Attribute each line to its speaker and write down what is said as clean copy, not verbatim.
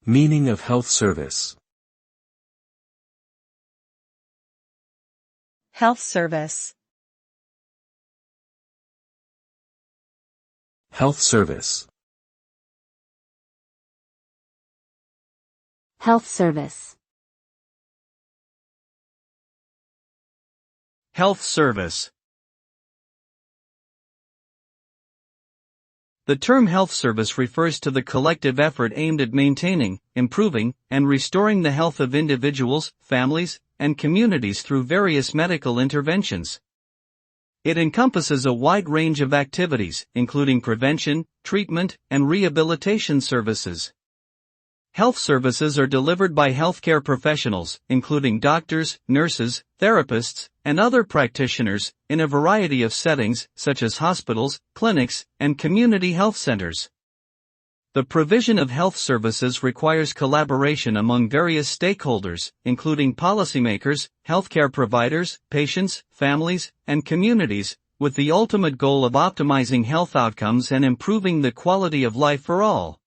Speaker 1: Meaning of health service.
Speaker 2: Health service.
Speaker 1: Health service.
Speaker 3: Health service.
Speaker 4: Health service. The term health service refers to the collective effort aimed at maintaining, improving, and restoring the health of individuals, families, and communities through various medical interventions. It encompasses a wide range of activities, including prevention, treatment, and rehabilitation services. Health services are delivered by healthcare professionals, including doctors, nurses, therapists, and other practitioners, in a variety of settings, such as hospitals, clinics, and community health centers. The provision of health services requires collaboration among various stakeholders, including policymakers, healthcare providers, patients, families, and communities, with the ultimate goal of optimizing health outcomes and improving the quality of life for all.